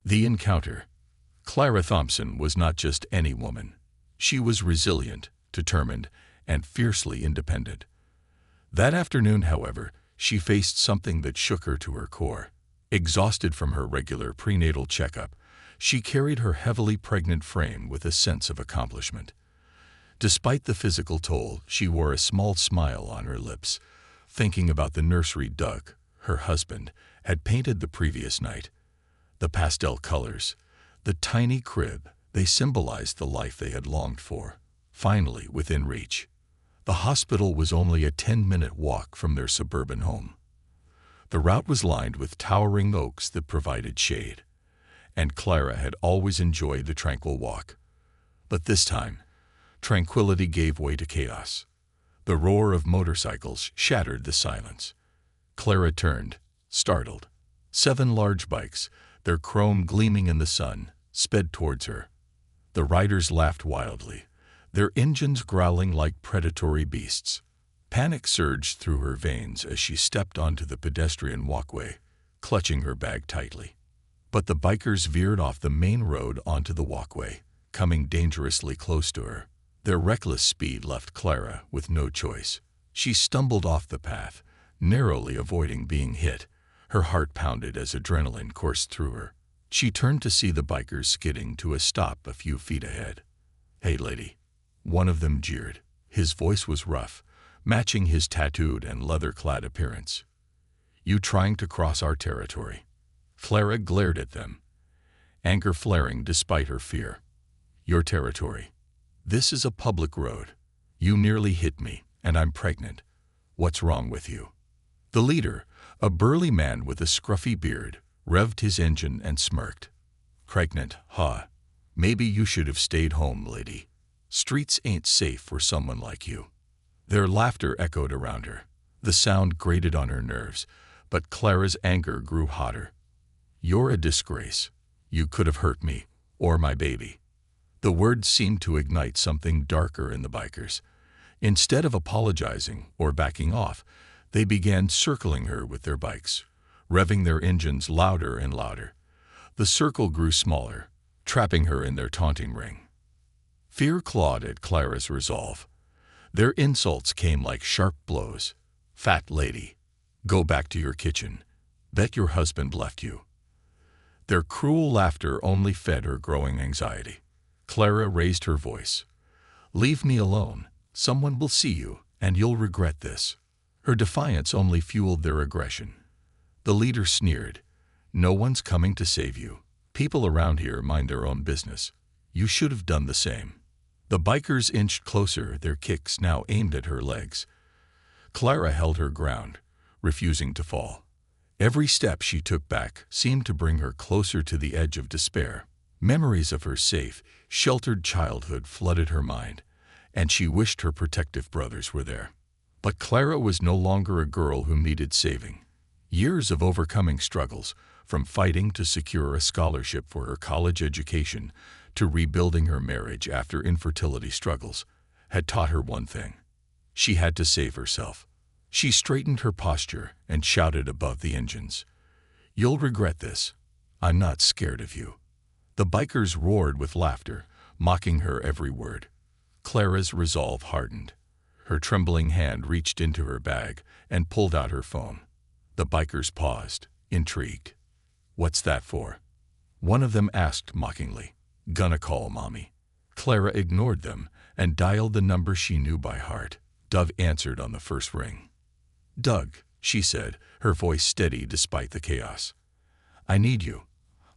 The encounter. Clara Thompson was not just any woman. She was resilient, determined, and fiercely independent. That afternoon, however, she faced something that shook her to her core. Exhausted from her regular prenatal checkup, she carried her heavily pregnant frame with a sense of accomplishment. Despite the physical toll, she wore a small smile on her lips, thinking about the nursery Doug, her husband, had painted the previous night. The pastel colors, the tiny crib, they symbolized the life they had longed for, finally within reach. The hospital was only a 10-minute walk from their suburban home. The route was lined with towering oaks that provided shade, and Clara had always enjoyed the tranquil walk. But this time, tranquility gave way to chaos. The roar of motorcycles shattered the silence. Clara turned, startled. 7 large bikes, their chrome gleaming in the sun, sped towards her. The riders laughed wildly, their engines growling like predatory beasts. Panic surged through her veins as she stepped onto the pedestrian walkway, clutching her bag tightly. But the bikers veered off the main road onto the walkway, coming dangerously close to her. Their reckless speed left Clara with no choice. She stumbled off the path, narrowly avoiding being hit. Her heart pounded as adrenaline coursed through her. She turned to see the bikers skidding to a stop a few feet ahead. "Hey, lady," one of them jeered. His voice was rough, matching his tattooed and leather-clad appearance. "You trying to cross our territory?" Clara glared at them, anger flaring despite her fear. "Your territory. This is a public road. You nearly hit me, and I'm pregnant. What's wrong with you?" The leader, a burly man with a scruffy beard, revved his engine and smirked. "Pregnant, huh? Maybe you should have stayed home, lady. Streets ain't safe for someone like you." Their laughter echoed around her. The sound grated on her nerves, but Clara's anger grew hotter. "You're a disgrace. You could have hurt me, or my baby." The words seemed to ignite something darker in the bikers. Instead of apologizing or backing off, they began circling her with their bikes, revving their engines louder and louder. The circle grew smaller, trapping her in their taunting ring. Fear clawed at Clara's resolve. Their insults came like sharp blows. "Fat lady. Go back to your kitchen. Bet your husband left you." Their cruel laughter only fed her growing anxiety. Clara raised her voice. "Leave me alone. Someone will see you, and you'll regret this." Her defiance only fueled their aggression. The leader sneered. "No one's coming to save you. People around here mind their own business. You should have done the same." The bikers inched closer, their kicks now aimed at her legs. Clara held her ground, refusing to fall. Every step she took back seemed to bring her closer to the edge of despair. Memories of her safe, sheltered childhood flooded her mind, and she wished her protective brothers were there. But Clara was no longer a girl who needed saving. Years of overcoming struggles, from fighting to secure a scholarship for her college education to rebuilding her marriage after infertility struggles, had taught her one thing. She had to save herself. She straightened her posture and shouted above the engines, "You'll regret this. I'm not scared of you." The bikers roared with laughter, mocking her every word. Clara's resolve hardened. Her trembling hand reached into her bag and pulled out her phone. The bikers paused, intrigued. "What's that for?" one of them asked mockingly. "Gonna call Mommy." Clara ignored them and dialed the number she knew by heart. Dove answered on the first ring. "Doug," she said, her voice steady despite the chaos. "I need you.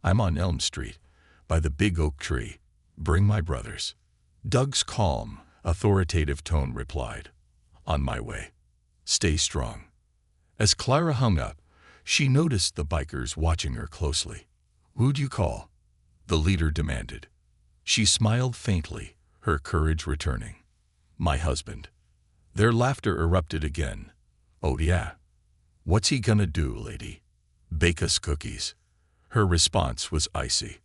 I'm on Elm Street, by the big oak tree. Bring my brothers." Doug's calm, authoritative tone replied, "On my way. Stay strong." As Clara hung up, she noticed the bikers watching her closely. "Who'd you call?" the leader demanded. She smiled faintly, her courage returning. "My husband." Their laughter erupted again. "Oh yeah? What's he gonna do, lady? Bake us cookies?" Her response was icy.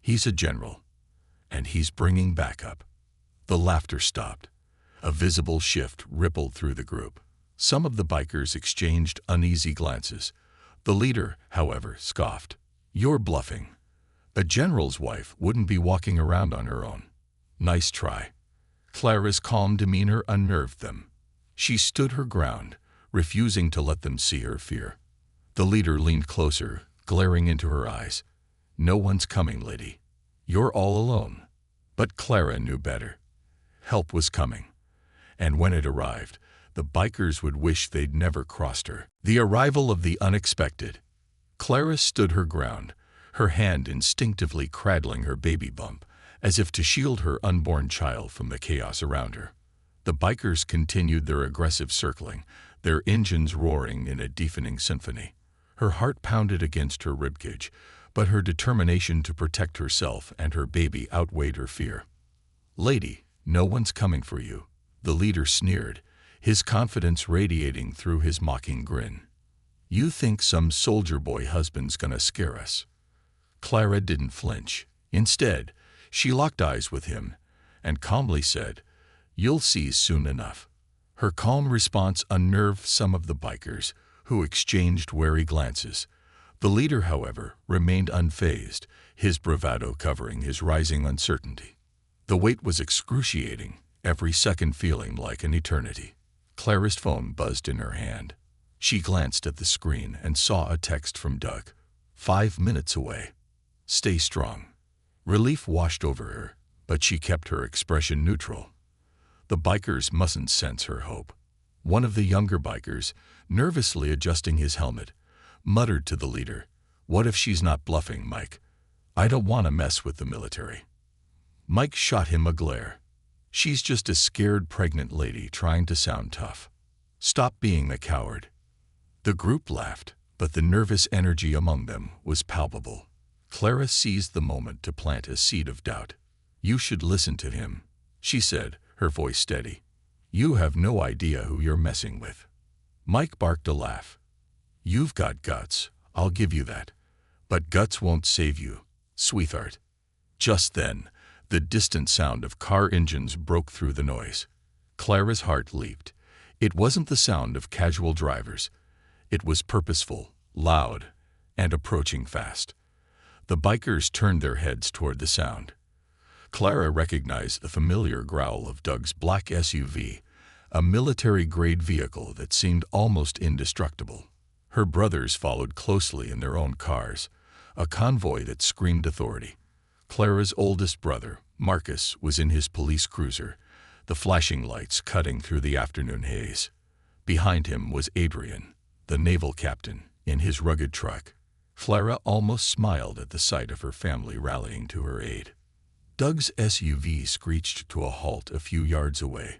"He's a general, and he's bringing backup." The laughter stopped. A visible shift rippled through the group. Some of the bikers exchanged uneasy glances. The leader, however, scoffed. "You're bluffing. A general's wife wouldn't be walking around on her own. Nice try. Clara's calm demeanor unnerved them. She stood her ground, refusing to let them see her fear. The leader leaned closer, glaring into her eyes. No one's coming, lady. You're all alone. But Clara knew better. Help was coming. And when it arrived, the bikers would wish they'd never crossed her. The arrival of the unexpected. Clara stood her ground, her hand instinctively cradling her baby bump, as if to shield her unborn child from the chaos around her. The bikers continued their aggressive circling, their engines roaring in a deafening symphony. Her heart pounded against her ribcage, but her determination to protect herself and her baby outweighed her fear. "Lady, no one's coming for you," the leader sneered, his confidence radiating through his mocking grin. "You think some soldier boy husband's gonna scare us?" Clara didn't flinch. Instead, she locked eyes with him and calmly said, "You'll see soon enough." Her calm response unnerved some of the bikers, who exchanged wary glances. The leader, however, remained unfazed, his bravado covering his rising uncertainty. The wait was excruciating, every second feeling like an eternity. Clara's phone buzzed in her hand. She glanced at the screen and saw a text from Doug. 5 minutes away. Stay strong. Relief washed over her, but she kept her expression neutral. The bikers mustn't sense her hope. One of the younger bikers, nervously adjusting his helmet, muttered to the leader, "What if she's not bluffing, Mike? I don't want to mess with the military." Mike shot him a glare. "She's just a scared pregnant lady trying to sound tough. Stop being a coward." The group laughed, but the nervous energy among them was palpable. Clara seized the moment to plant a seed of doubt. "You should listen to him," she said, her voice steady. "You have no idea who you're messing with." Mike barked a laugh. "You've got guts, I'll give you that. But guts won't save you, sweetheart." Just then, the distant sound of car engines broke through the noise. Clara's heart leaped. It wasn't the sound of casual drivers. It was purposeful, loud, and approaching fast. The bikers turned their heads toward the sound. Clara recognized the familiar growl of Doug's black SUV, a military-grade vehicle that seemed almost indestructible. Her brothers followed closely in their own cars, a convoy that screamed authority. Clara's oldest brother, Marcus, was in his police cruiser, the flashing lights cutting through the afternoon haze. Behind him was Adrian, the naval captain, in his rugged truck. Clara almost smiled at the sight of her family rallying to her aid. Doug's SUV screeched to a halt a few yards away,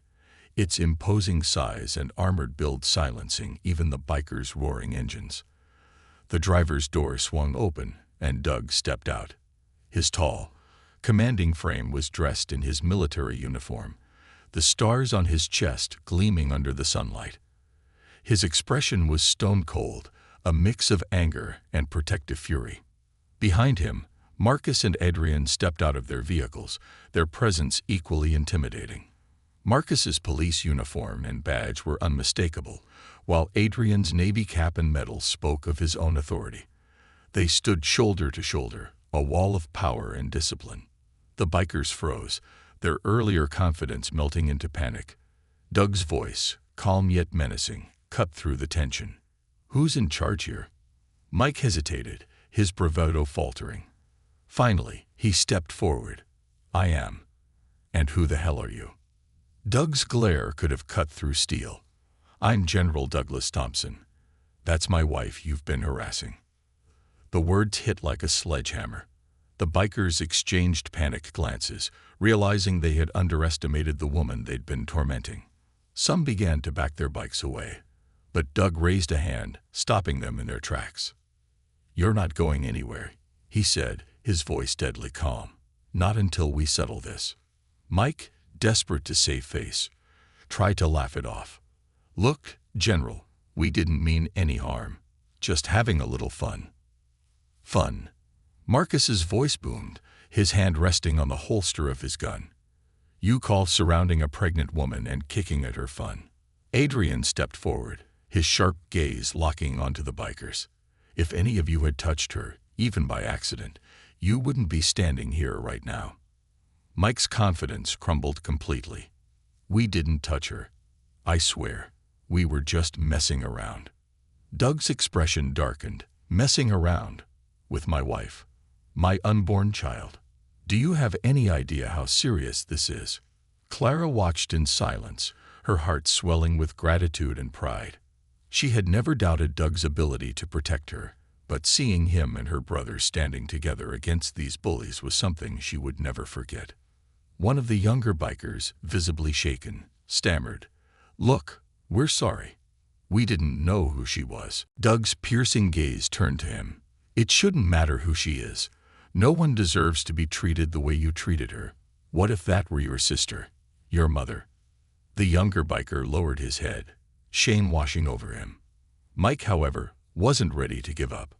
its imposing size and armored build silencing even the bikers' roaring engines. The driver's door swung open, and Doug stepped out. His tall, commanding frame was dressed in his military uniform, the stars on his chest gleaming under the sunlight. His expression was stone-cold, a mix of anger and protective fury. Behind him, Marcus and Adrian stepped out of their vehicles, their presence equally intimidating. Marcus's police uniform and badge were unmistakable, while Adrian's Navy cap and medal spoke of his own authority. They stood shoulder to shoulder, a wall of power and discipline. The bikers froze, their earlier confidence melting into panic. Doug's voice, calm yet menacing, cut through the tension. "Who's in charge here?" Mike hesitated, his bravado faltering. Finally, he stepped forward. "I am." "And who the hell are you?" Doug's glare could have cut through steel. "I'm General Douglas Thompson. That's my wife you've been harassing." The words hit like a sledgehammer. The bikers exchanged panicked glances, realizing they had underestimated the woman they'd been tormenting. Some began to back their bikes away, but Doug raised a hand, stopping them in their tracks. "You're not going anywhere," he said, his voice deadly calm. "Not until we settle this." Mike, desperate to save face, tried to laugh it off. "Look, General, we didn't mean any harm. Just having a little fun." "Fun?" Marcus's voice boomed, his hand resting on the holster of his gun. "You call surrounding a pregnant woman and kicking at her fun?" Adrian stepped forward, his sharp gaze locking onto the bikers. "If any of you had touched her, even by accident, you wouldn't be standing here right now." Mike's confidence crumbled completely. "We didn't touch her. I swear. We were just messing around." Doug's expression darkened. "Messing around? With my wife? My unborn child? Do you have any idea how serious this is?" Clara watched in silence, her heart swelling with gratitude and pride. She had never doubted Doug's ability to protect her, but seeing him and her brother standing together against these bullies was something she would never forget. One of the younger bikers, visibly shaken, stammered, "Look, we're sorry. We didn't know who she was." Doug's piercing gaze turned to him. "It shouldn't matter who she is. No one deserves to be treated the way you treated her. What if that were your sister, your mother?" The younger biker lowered his head, shame washing over him. Mike, however, wasn't ready to give up.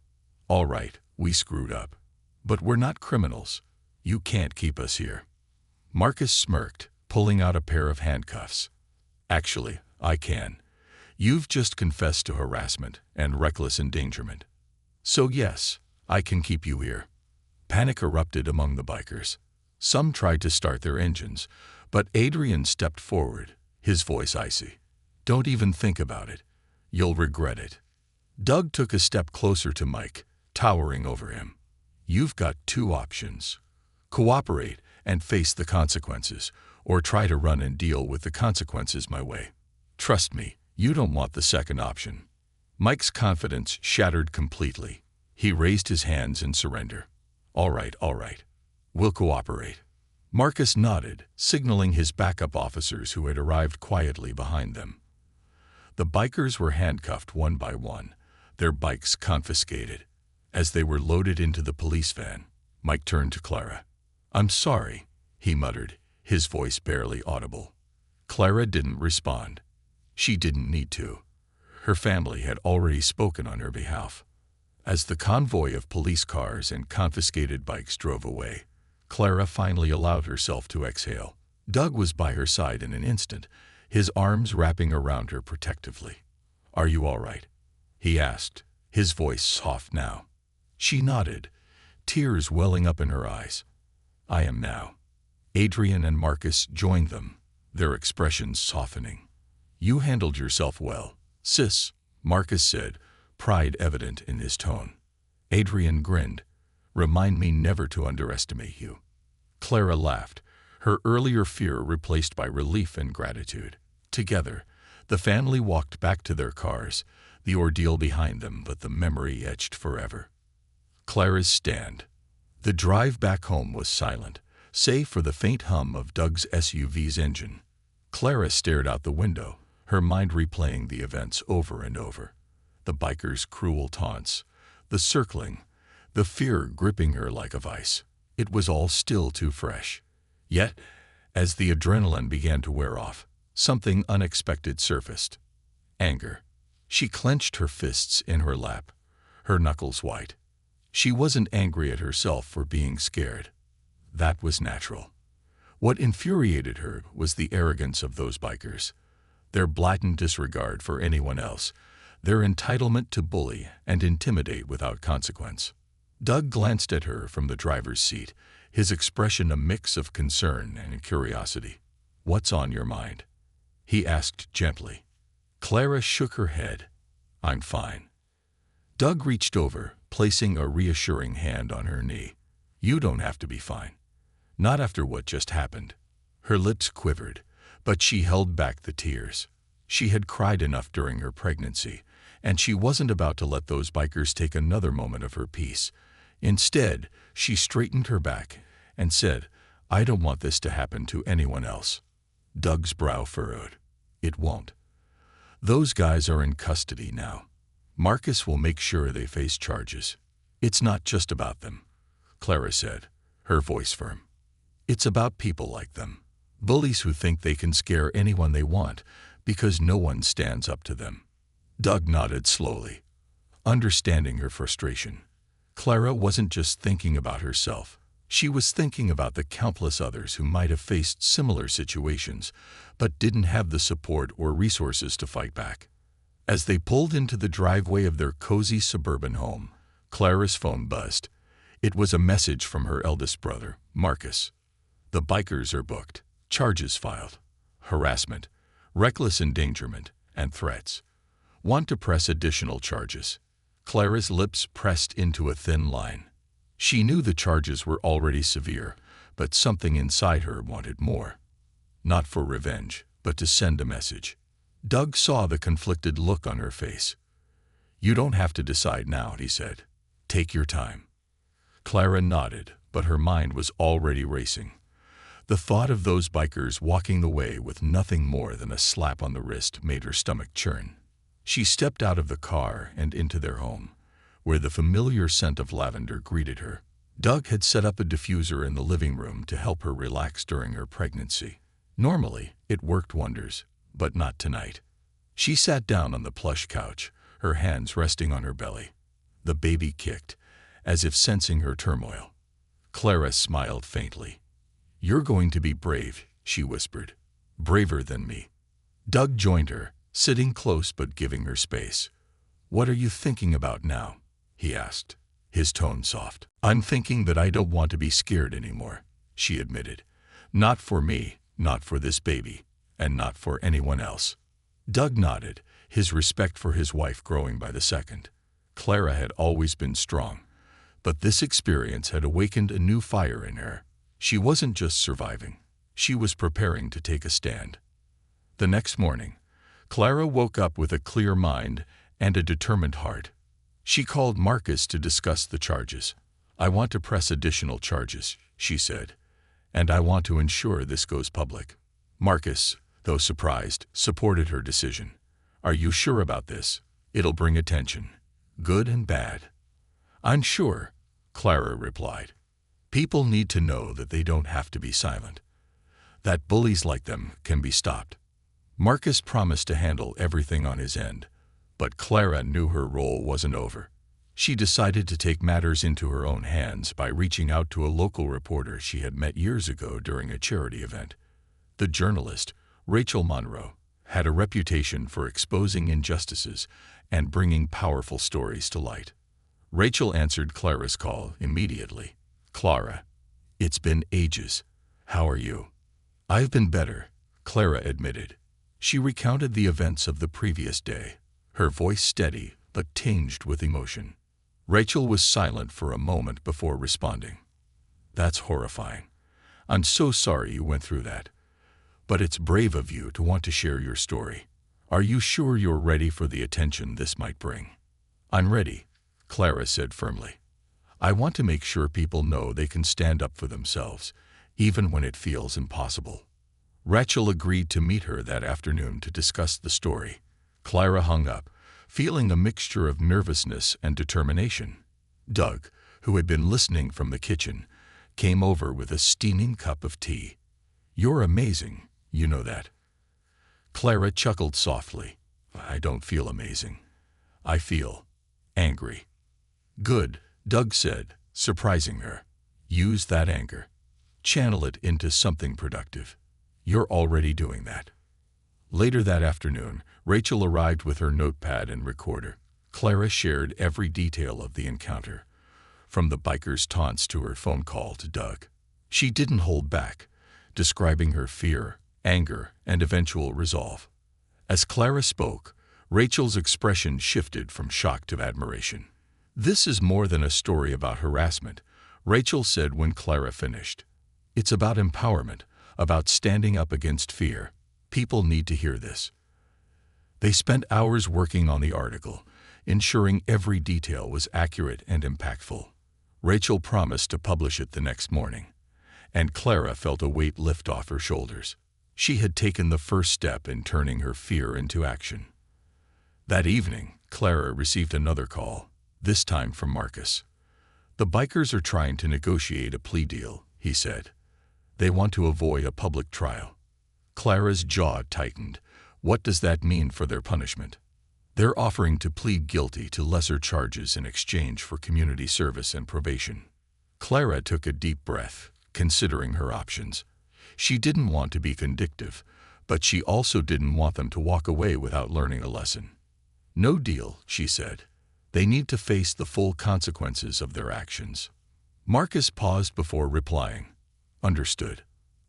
"All right, we screwed up. But we're not criminals. You can't keep us here." Marcus smirked, pulling out a pair of handcuffs. "Actually, I can. You've just confessed to harassment and reckless endangerment. So yes, I can keep you here." Panic erupted among the bikers. Some tried to start their engines, but Adrian stepped forward, his voice icy. "Don't even think about it. You'll regret it." Doug took a step closer to Mike, towering over him. "You've got two options. Cooperate and face the consequences, or try to run and deal with the consequences my way. Trust me, you don't want the second option." Mike's confidence shattered completely. He raised his hands in surrender. All right. We'll cooperate." Marcus nodded, signaling his backup officers who had arrived quietly behind them. The bikers were handcuffed one by one, their bikes confiscated. As they were loaded into the police van, Mike turned to Clara. "I'm sorry," he muttered, his voice barely audible. Clara didn't respond. She didn't need to. Her family had already spoken on her behalf. As the convoy of police cars and confiscated bikes drove away, Clara finally allowed herself to exhale. Doug was by her side in an instant, his arms wrapping around her protectively. "Are you all right?" he asked, his voice soft now. She nodded, tears welling up in her eyes. "I am now." Adrian and Marcus joined them, their expressions softening. "You handled yourself well, sis," Marcus said, pride evident in his tone. Adrian grinned. "Remind me never to underestimate you." Clara laughed, her earlier fear replaced by relief and gratitude. Together, the family walked back to their cars, the ordeal behind them, but the memory etched forever. Clara's stand. The drive back home was silent, save for the faint hum of Doug's SUV's engine. Clara stared out the window, her mind replaying the events over and over. The bikers' cruel taunts, the circling, the fear gripping her like a vice. It was all still too fresh. Yet, as the adrenaline began to wear off, something unexpected surfaced. Anger. She clenched her fists in her lap, her knuckles white. She wasn't angry at herself for being scared. That was natural. What infuriated her was the arrogance of those bikers, their blatant disregard for anyone else, their entitlement to bully and intimidate without consequence. Doug glanced at her from the driver's seat, his expression a mix of concern and curiosity. "What's on your mind?" he asked gently. Clara shook her head. "I'm fine." Doug reached over, placing a reassuring hand on her knee. "You don't have to be fine. Not after what just happened." Her lips quivered, but she held back the tears. She had cried enough during her pregnancy, and she wasn't about to let those bikers take another moment of her peace. Instead, she straightened her back and said, "I don't want this to happen to anyone else." Doug's brow furrowed. "It won't. Those guys are in custody now. Marcus will make sure they face charges. It's not just about them," Clara said, her voice firm. "It's about people like them, bullies who think they can scare anyone they want because no one stands up to them." Doug nodded slowly, understanding her frustration. Clara wasn't just thinking about herself. She was thinking about the countless others who might have faced similar situations, but didn't have the support or resources to fight back. As they pulled into the driveway of their cozy suburban home, Clara's phone buzzed. It was a message from her eldest brother, Marcus. The bikers are booked, charges filed, harassment, reckless endangerment, and threats. Want to press additional charges. Clara's lips pressed into a thin line. She knew the charges were already severe, but something inside her wanted more. Not for revenge, but to send a message. Doug saw the conflicted look on her face. "You don't have to decide now," he said. "Take your time." Clara nodded, but her mind was already racing. The thought of those bikers walking away with nothing more than a slap on the wrist made her stomach churn. She stepped out of the car and into their home, where the familiar scent of lavender greeted her. Doug had set up a diffuser in the living room to help her relax during her pregnancy. Normally, it worked wonders, but not tonight. She sat down on the plush couch, her hands resting on her belly. The baby kicked, as if sensing her turmoil. Clara smiled faintly. "You're going to be brave," she whispered. "Braver than me." Doug joined her, sitting close but giving her space. "What are you thinking about now?" he asked, his tone soft. "I'm thinking that I don't want to be scared anymore," she admitted. "Not for me, not for this baby, and not for anyone else." Doug nodded, his respect for his wife growing by the second. Clara had always been strong, but this experience had awakened a new fire in her. She wasn't just surviving. She was preparing to take a stand. The next morning, Clara woke up with a clear mind and a determined heart. She called Marcus to discuss the charges. "I want to press additional charges," she said, "and I want to ensure this goes public." Marcus, though surprised, supported her decision. "Are you sure about this? It'll bring attention, good and bad." "I'm sure," Clara replied. "People need to know that they don't have to be silent, that bullies like them can be stopped." Marcus promised to handle everything on his end, but Clara knew her role wasn't over. She decided to take matters into her own hands by reaching out to a local reporter she had met years ago during a charity event. The journalist, Rachel Monroe, had a reputation for exposing injustices and bringing powerful stories to light. Rachel answered Clara's call immediately. "Clara, it's been ages. How are you?" "I've been better," Clara admitted. She recounted the events of the previous day, her voice steady but tinged with emotion. Rachel was silent for a moment before responding. "That's horrifying. I'm so sorry you went through that. But it's brave of you to want to share your story. Are you sure you're ready for the attention this might bring?" "I'm ready," Clara said firmly. "I want to make sure people know they can stand up for themselves, even when it feels impossible." Rachel agreed to meet her that afternoon to discuss the story. Clara hung up, feeling a mixture of nervousness and determination. Doug, who had been listening from the kitchen, came over with a steaming cup of tea. "You're amazing, you know that." Clara chuckled softly. "I don't feel amazing. I feel angry." "Good," Doug said, surprising her. "Use that anger. Channel it into something productive. You're already doing that." Later that afternoon, Rachel arrived with her notepad and recorder. Clara shared every detail of the encounter, from the biker's taunts to her phone call to Doug. She didn't hold back, describing her fear, anger, and eventual resolve. As Clara spoke, Rachel's expression shifted from shock to admiration. "This is more than a story about harassment," Rachel said when Clara finished. "It's about empowerment, about standing up against fear. People need to hear this." They spent hours working on the article, ensuring every detail was accurate and impactful. Rachel promised to publish it the next morning, and Clara felt a weight lift off her shoulders. She had taken the first step in turning her fear into action. That evening, Clara received another call, this time from Marcus. "The bikers are trying to negotiate a plea deal," he said. "They want to avoid a public trial." Clara's jaw tightened. What does that mean for their punishment? "They're offering to plead guilty to lesser charges in exchange for community service and probation." Clara took a deep breath, considering her options. She didn't want to be vindictive, but she also didn't want them to walk away without learning a lesson. "No deal," she said. "They need to face the full consequences of their actions." Marcus paused before replying. Understood.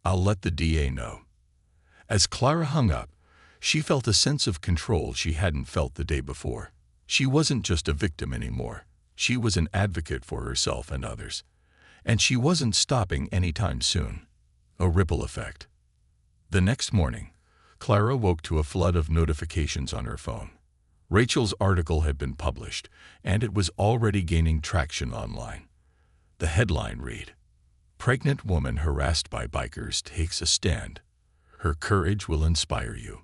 I'll let the DA know. As Clara hung up, she felt a sense of control she hadn't felt the day before. She wasn't just a victim anymore. She was an advocate for herself and others. And she wasn't stopping anytime soon. A ripple effect. The next morning, Clara woke to a flood of notifications on her phone. Rachel's article had been published, and it was already gaining traction online. The headline read, "Pregnant woman harassed by bikers takes a stand. Her courage will inspire you."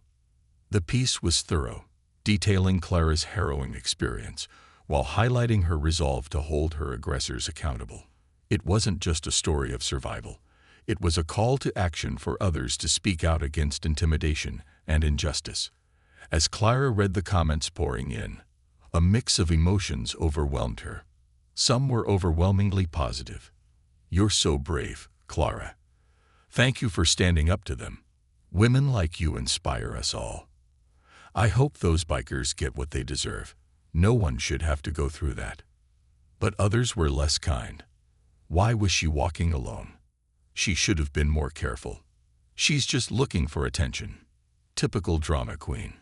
The piece was thorough, detailing Clara's harrowing experience, while highlighting her resolve to hold her aggressors accountable. It wasn't just a story of survival. It was a call to action for others to speak out against intimidation and injustice. As Clara read the comments pouring in, a mix of emotions overwhelmed her. Some were overwhelmingly positive. "You're so brave, Clara. Thank you for standing up to them. Women like you inspire us all. I hope those bikers get what they deserve. No one should have to go through that." But others were less kind. Why was she walking alone? She should have been more careful. She's just looking for attention. Typical drama queen.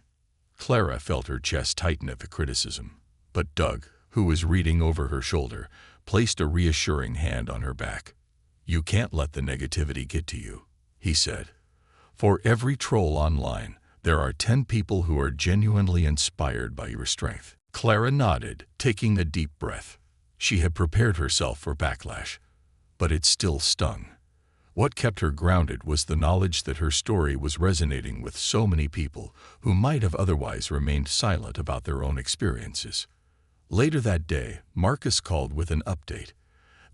Clara felt her chest tighten at the criticism, but Doug, who was reading over her shoulder, placed a reassuring hand on her back. "You can't let the negativity get to you," he said. "For every troll online, there are 10 people who are genuinely inspired by your strength." Clara nodded, taking a deep breath. She had prepared herself for backlash, but it still stung. What kept her grounded was the knowledge that her story was resonating with so many people who might have otherwise remained silent about their own experiences. Later that day, Marcus called with an update.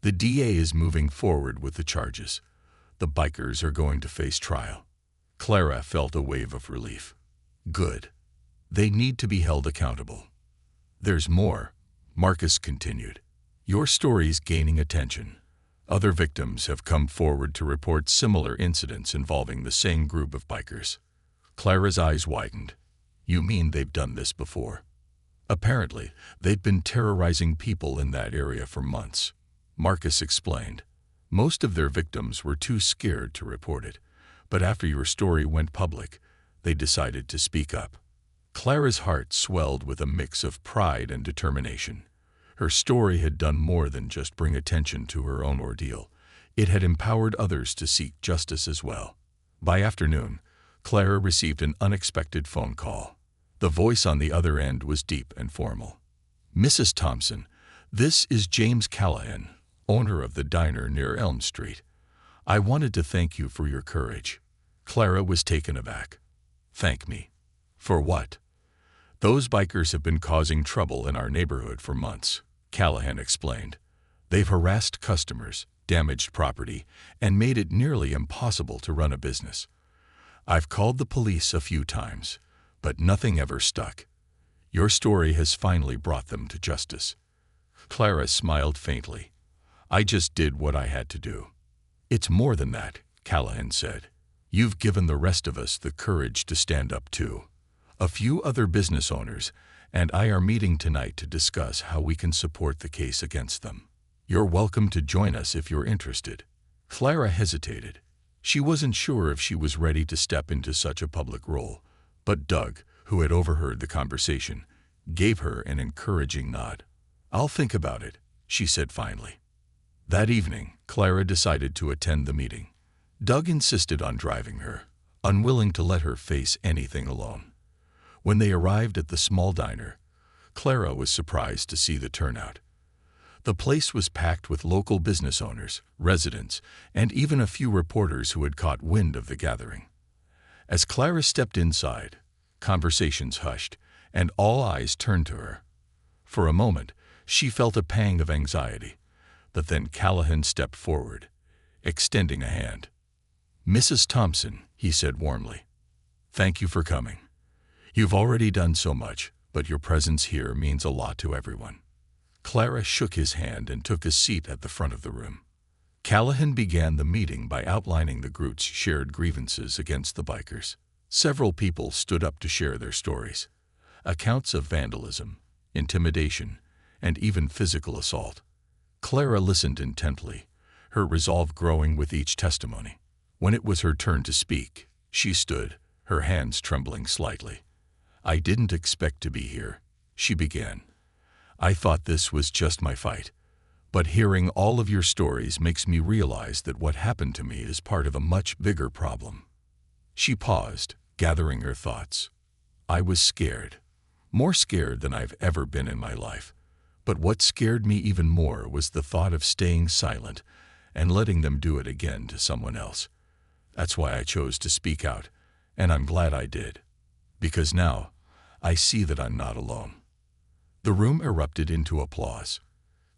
The DA is moving forward with the charges. The bikers are going to face trial. Clara felt a wave of relief. Good. They need to be held accountable. "There's more," Marcus continued. "Your story's gaining attention. Other victims have come forward to report similar incidents involving the same group of bikers." Clara's eyes widened. "You mean they've done this before?" "Apparently, they'd been terrorizing people in that area for months," Marcus explained. "Most of their victims were too scared to report it, but after your story went public, they decided to speak up." Clara's heart swelled with a mix of pride and determination. Her story had done more than just bring attention to her own ordeal. It had empowered others to seek justice as well. By afternoon, Clara received an unexpected phone call. The voice on the other end was deep and formal. "Mrs. Thompson, this is James Callahan, owner of the diner near Elm Street. I wanted to thank you for your courage." Clara was taken aback. "Thank me? For what?" "Those bikers have been causing trouble in our neighborhood for months," Callahan explained. "They've harassed customers, damaged property, and made it nearly impossible to run a business. I've called the police a few times, but nothing ever stuck. Your story has finally brought them to justice." Clara smiled faintly. "I just did what I had to do." "It's more than that," Callahan said. "You've given the rest of us the courage to stand up too. A few other business owners and I are meeting tonight to discuss how we can support the case against them. You're welcome to join us if you're interested." Clara hesitated. She wasn't sure if she was ready to step into such a public role, but Doug, who had overheard the conversation, gave her an encouraging nod. "I'll think about it," she said finally. That evening, Clara decided to attend the meeting. Doug insisted on driving her, unwilling to let her face anything alone. When they arrived at the small diner, Clara was surprised to see the turnout. The place was packed with local business owners, residents, and even a few reporters who had caught wind of the gathering. As Clara stepped inside, conversations hushed, and all eyes turned to her. For a moment, she felt a pang of anxiety, but then Callahan stepped forward, extending a hand. "Mrs. Thompson," he said warmly, "thank you for coming. You've already done so much, but your presence here means a lot to everyone." Clara shook his hand and took a seat at the front of the room. Callahan began the meeting by outlining the group's shared grievances against the bikers. Several people stood up to share their stories. Accounts of vandalism, intimidation, and even physical assault. Clara listened intently, her resolve growing with each testimony. When it was her turn to speak, she stood, her hands trembling slightly. "I didn't expect to be here," she began. "I thought this was just my fight. But hearing all of your stories makes me realize that what happened to me is part of a much bigger problem." She paused, gathering her thoughts. "I was scared. More scared than I've ever been in my life. But what scared me even more was the thought of staying silent and letting them do it again to someone else. That's why I chose to speak out, and I'm glad I did. Because now, I see that I'm not alone." The room erupted into applause.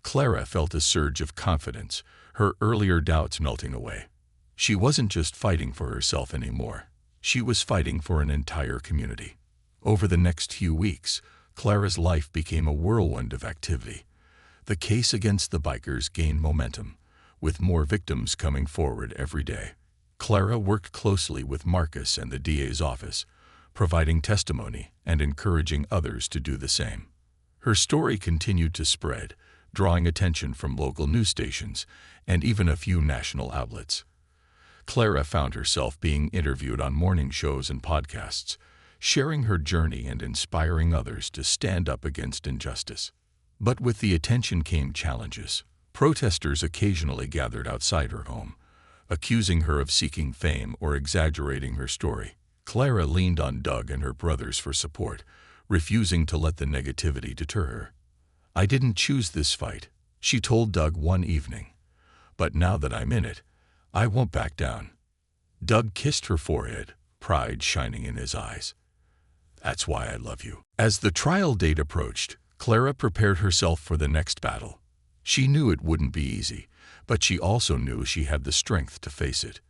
Clara felt a surge of confidence, her earlier doubts melting away. She wasn't just fighting for herself anymore. She was fighting for an entire community. Over the next few weeks, Clara's life became a whirlwind of activity. The case against the bikers gained momentum, with more victims coming forward every day. Clara worked closely with Marcus and the DA's office, providing testimony and encouraging others to do the same. Her story continued to spread, drawing attention from local news stations and even a few national outlets. Clara found herself being interviewed on morning shows and podcasts, sharing her journey and inspiring others to stand up against injustice. But with the attention came challenges. Protesters occasionally gathered outside her home, accusing her of seeking fame or exaggerating her story. Clara leaned on Doug and her brothers for support, refusing to let the negativity deter her. "I didn't choose this fight," she told Doug one evening. "But now that I'm in it, I won't back down." Doug kissed her forehead, pride shining in his eyes. "That's why I love you." As the trial date approached, Clara prepared herself for the next battle. She knew it wouldn't be easy, but she also knew she had the strength to face it.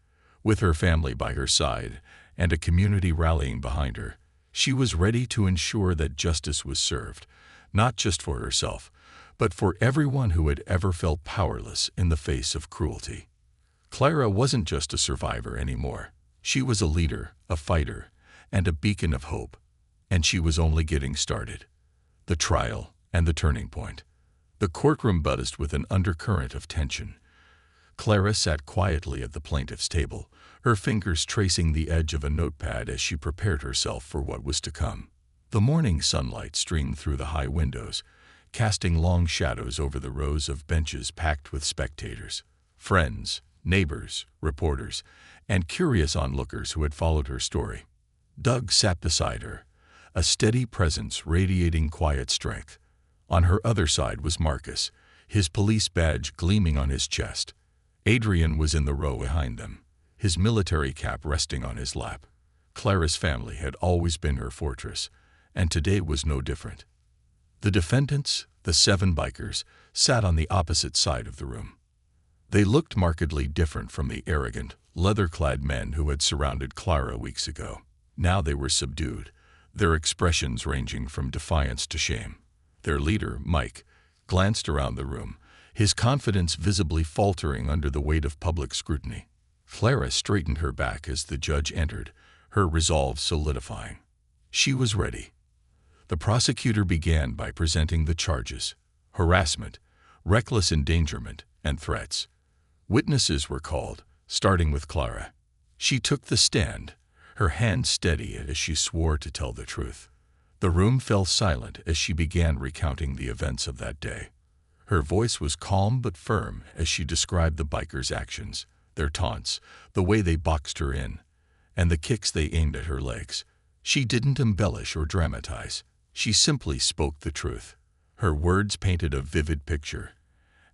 With her family by her side and a community rallying behind her, she was ready to ensure that justice was served, not just for herself, but for everyone who had ever felt powerless in the face of cruelty. Clara wasn't just a survivor anymore. She was a leader, a fighter, and a beacon of hope. And she was only getting started. The trial and the turning point. The courtroom buzzed with an undercurrent of tension. Clara sat quietly at the plaintiff's table, her fingers tracing the edge of a notepad as she prepared herself for what was to come. The morning sunlight streamed through the high windows, casting long shadows over the rows of benches packed with spectators, friends, neighbors, reporters, and curious onlookers who had followed her story. Doug sat beside her, a steady presence radiating quiet strength. On her other side was Marcus, his police badge gleaming on his chest. Adrian was in the row behind them, his military cap resting on his lap. Clara's family had always been her fortress, and today was no different. The defendants, the 7 bikers, sat on the opposite side of the room. They looked markedly different from the arrogant, leather-clad men who had surrounded Clara weeks ago. Now they were subdued, their expressions ranging from defiance to shame. Their leader, Mike, glanced around the room, his confidence visibly faltering under the weight of public scrutiny. Clara straightened her back as the judge entered, her resolve solidifying. She was ready. The prosecutor began by presenting the charges: harassment, reckless endangerment, and threats. Witnesses were called, starting with Clara. She took the stand, her hand steady as she swore to tell the truth. The room fell silent as she began recounting the events of that day. Her voice was calm but firm as she described the bikers' actions, their taunts, the way they boxed her in, and the kicks they aimed at her legs. She didn't embellish or dramatize. She simply spoke the truth. Her words painted a vivid picture,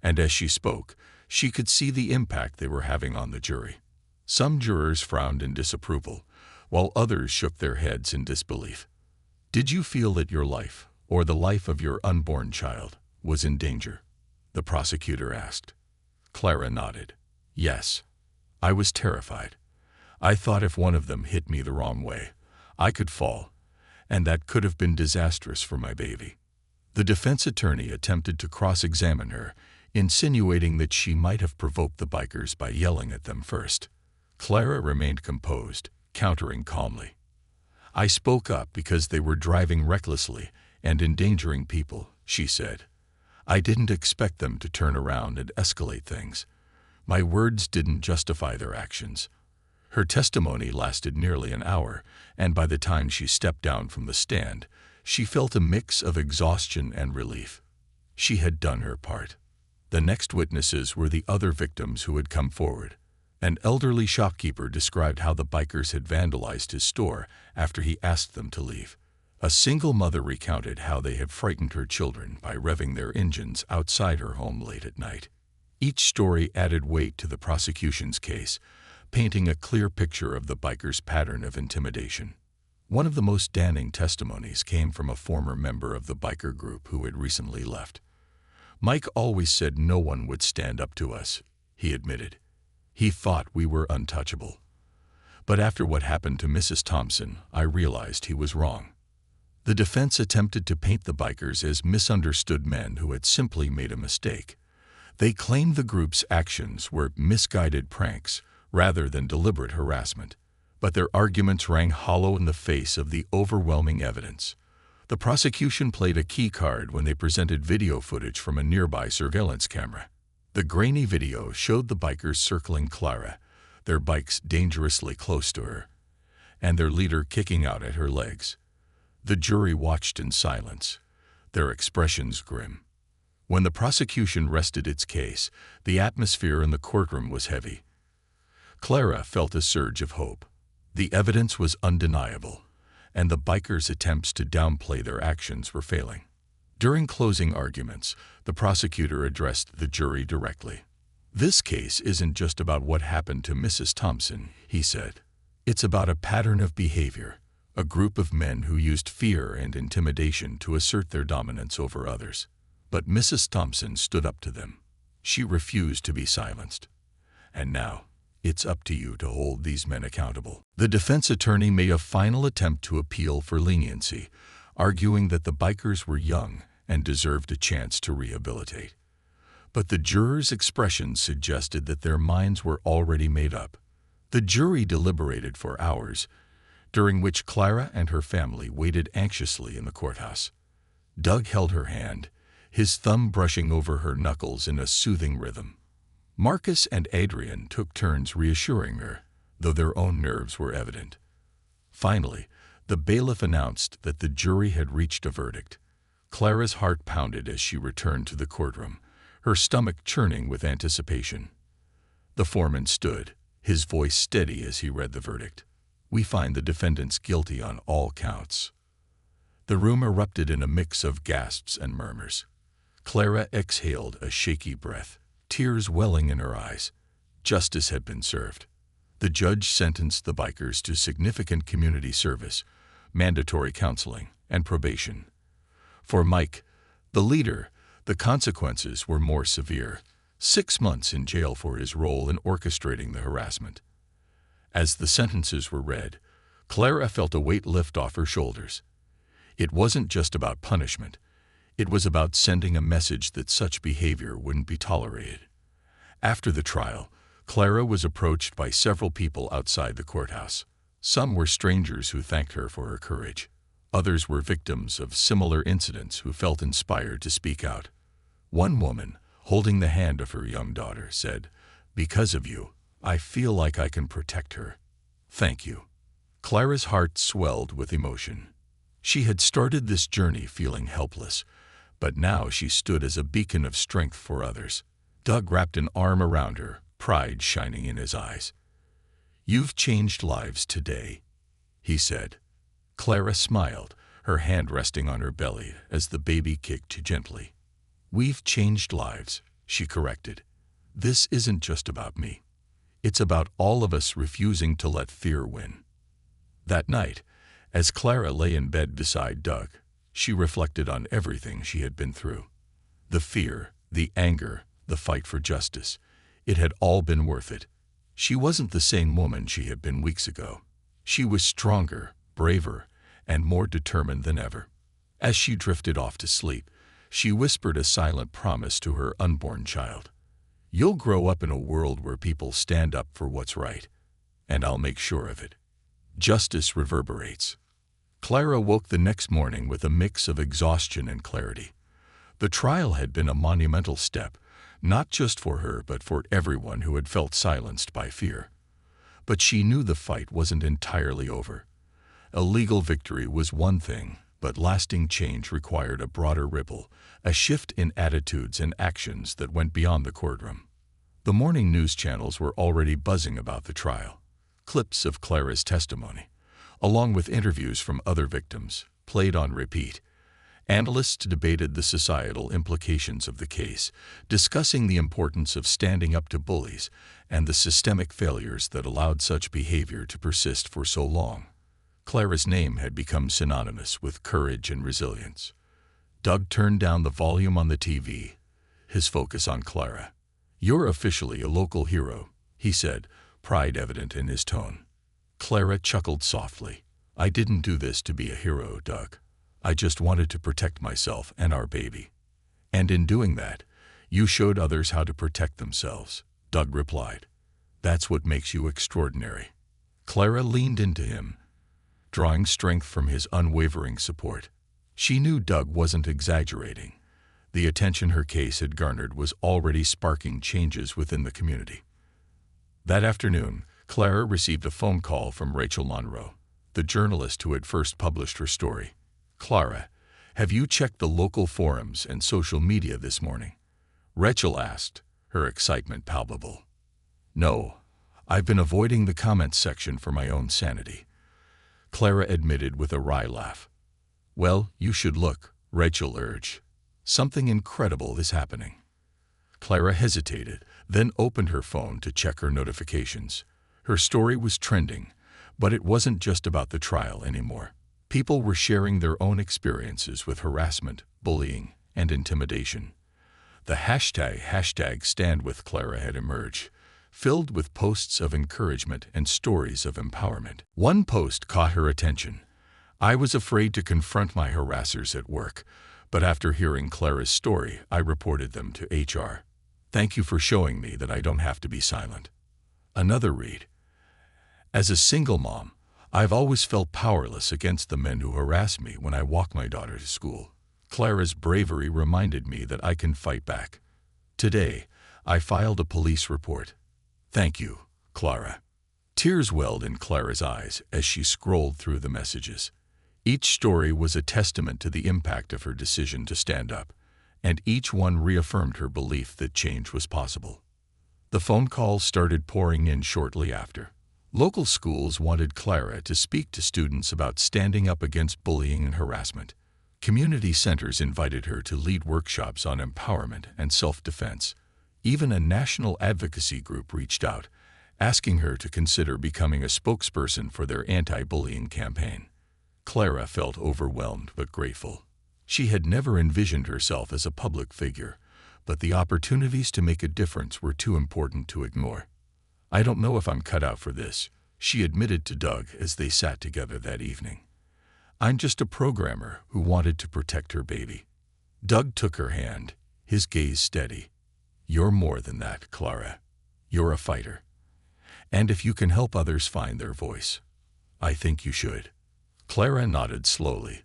and as she spoke, she could see the impact they were having on the jury. Some jurors frowned in disapproval, while others shook their heads in disbelief. "Did you feel that your life, or the life of your unborn child, was in danger?" the prosecutor asked. Clara nodded. "Yes. I was terrified. I thought if one of them hit me the wrong way, I could fall, and that could have been disastrous for my baby." The defense attorney attempted to cross-examine her, insinuating that she might have provoked the bikers by yelling at them first. Clara remained composed, countering calmly. "I spoke up because they were driving recklessly and endangering people," she said. I didn't expect them to turn around and escalate things. My words didn't justify their actions. Her testimony lasted nearly an hour, and by the time she stepped down from the stand, she felt a mix of exhaustion and relief. She had done her part. The next witnesses were the other victims who had come forward. An elderly shopkeeper described how the bikers had vandalized his store after he asked them to leave. A single mother recounted how they had frightened her children by revving their engines outside her home late at night. Each story added weight to the prosecution's case, painting a clear picture of the bikers' pattern of intimidation. One of the most damning testimonies came from a former member of the biker group who had recently left. "Mike always said no one would stand up to us," he admitted. "He thought we were untouchable. But after what happened to Mrs. Thompson, I realized he was wrong." The defense attempted to paint the bikers as misunderstood men who had simply made a mistake. They claimed the group's actions were misguided pranks rather than deliberate harassment, but their arguments rang hollow in the face of the overwhelming evidence. The prosecution played a key card when they presented video footage from a nearby surveillance camera. The grainy video showed the bikers circling Clara, their bikes dangerously close to her, and their leader kicking out at her legs. The jury watched in silence, their expressions grim. When the prosecution rested its case, the atmosphere in the courtroom was heavy. Clara felt a surge of hope. The evidence was undeniable, and the bikers' attempts to downplay their actions were failing. During closing arguments, the prosecutor addressed the jury directly. "This case isn't just about what happened to Mrs. Thompson," he said. "It's about a pattern of behavior, a group of men who used fear and intimidation to assert their dominance over others. But Mrs. Thompson stood up to them. She refused to be silenced. And now, it's up to you to hold these men accountable." The defense attorney made a final attempt to appeal for leniency, arguing that the bikers were young and deserved a chance to rehabilitate. But the jurors' expressions suggested that their minds were already made up. The jury deliberated for hours, during which Clara and her family waited anxiously in the courthouse. Doug held her hand, his thumb brushing over her knuckles in a soothing rhythm. Marcus and Adrian took turns reassuring her, though their own nerves were evident. Finally, the bailiff announced that the jury had reached a verdict. Clara's heart pounded as she returned to the courtroom, her stomach churning with anticipation. The foreman stood, his voice steady as he read the verdict. "We find the defendants guilty on all counts." The room erupted in a mix of gasps and murmurs. Clara exhaled a shaky breath, tears welling in her eyes. Justice had been served. The judge sentenced the bikers to significant community service, mandatory counseling, and probation. For Mike, the leader, the consequences were more severe: 6 months in jail for his role in orchestrating the harassment. As the sentences were read, Clara felt a weight lift off her shoulders. It wasn't just about punishment. It was about sending a message that such behavior wouldn't be tolerated. After the trial, Clara was approached by several people outside the courthouse. Some were strangers who thanked her for her courage. Others were victims of similar incidents who felt inspired to speak out. One woman, holding the hand of her young daughter, said, "Because of you, I feel like I can protect her. Thank you." Clara's heart swelled with emotion. She had started this journey feeling helpless, but now she stood as a beacon of strength for others. Doug wrapped an arm around her, pride shining in his eyes. "You've changed lives today," he said. Clara smiled, her hand resting on her belly as the baby kicked gently. "We've changed lives," she corrected. "This isn't just about me. It's about all of us refusing to let fear win." That night, as Clara lay in bed beside Doug, she reflected on everything she had been through. The fear, the anger, the fight for justice. It had all been worth it. She wasn't the same woman she had been weeks ago. She was stronger, braver, and more determined than ever. As she drifted off to sleep, she whispered a silent promise to her unborn child. "You'll grow up in a world where people stand up for what's right, and I'll make sure of it." Justice reverberates. Clara woke the next morning with a mix of exhaustion and clarity. The trial had been a monumental step, not just for her but for everyone who had felt silenced by fear. But she knew the fight wasn't entirely over. A legal victory was one thing, but lasting change required a broader ripple, a shift in attitudes and actions that went beyond the courtroom. The morning news channels were already buzzing about the trial. Clips of Clara's testimony, along with interviews from other victims, played on repeat. Analysts debated the societal implications of the case, discussing the importance of standing up to bullies and the systemic failures that allowed such behavior to persist for so long. Clara's name had become synonymous with courage and resilience. Doug turned down the volume on the TV, his focus on Clara. "You're officially a local hero," he said, pride evident in his tone. Clara chuckled softly. "I didn't do this to be a hero, Doug. I just wanted to protect myself and our baby. And in doing that, you showed others how to protect themselves," Doug replied. "That's what makes you extraordinary." Clara leaned into him, drawing strength from his unwavering support. She knew Doug wasn't exaggerating. The attention her case had garnered was already sparking changes within the community. That afternoon, Clara received a phone call from Rachel Monroe, the journalist who had first published her story. "Clara, have you checked the local forums and social media this morning?" Rachel asked, her excitement palpable. "No, I've been avoiding the comments section for my own sanity," Clara admitted with a wry laugh. "Well, you should look," Rachel urged. "Something incredible is happening." Clara hesitated, then opened her phone to check her notifications. Her story was trending, but it wasn't just about the trial anymore. People were sharing their own experiences with harassment, bullying, and intimidation. The hashtag #StandWithClara had emerged, filled with posts of encouragement and stories of empowerment. One post caught her attention. "I was afraid to confront my harassers at work, but after hearing Clara's story, I reported them to HR. Thank you for showing me that I don't have to be silent." Another read, "As a single mom, I've always felt powerless against the men who harass me when I walk my daughter to school. Clara's bravery reminded me that I can fight back. Today, I filed a police report. Thank you, Clara." Tears welled in Clara's eyes as she scrolled through the messages. Each story was a testament to the impact of her decision to stand up, and each one reaffirmed her belief that change was possible. The phone calls started pouring in shortly after. Local schools wanted Clara to speak to students about standing up against bullying and harassment. Community centers invited her to lead workshops on empowerment and self-defense. Even a national advocacy group reached out, asking her to consider becoming a spokesperson for their anti-bullying campaign. Clara felt overwhelmed but grateful. She had never envisioned herself as a public figure, but the opportunities to make a difference were too important to ignore. "I don't know if I'm cut out for this," she admitted to Doug as they sat together that evening. "I'm just a programmer who wanted to protect her baby." Doug took her hand, his gaze steady. "You're more than that, Clara. You're a fighter. And if you can help others find their voice, I think you should." Clara nodded slowly,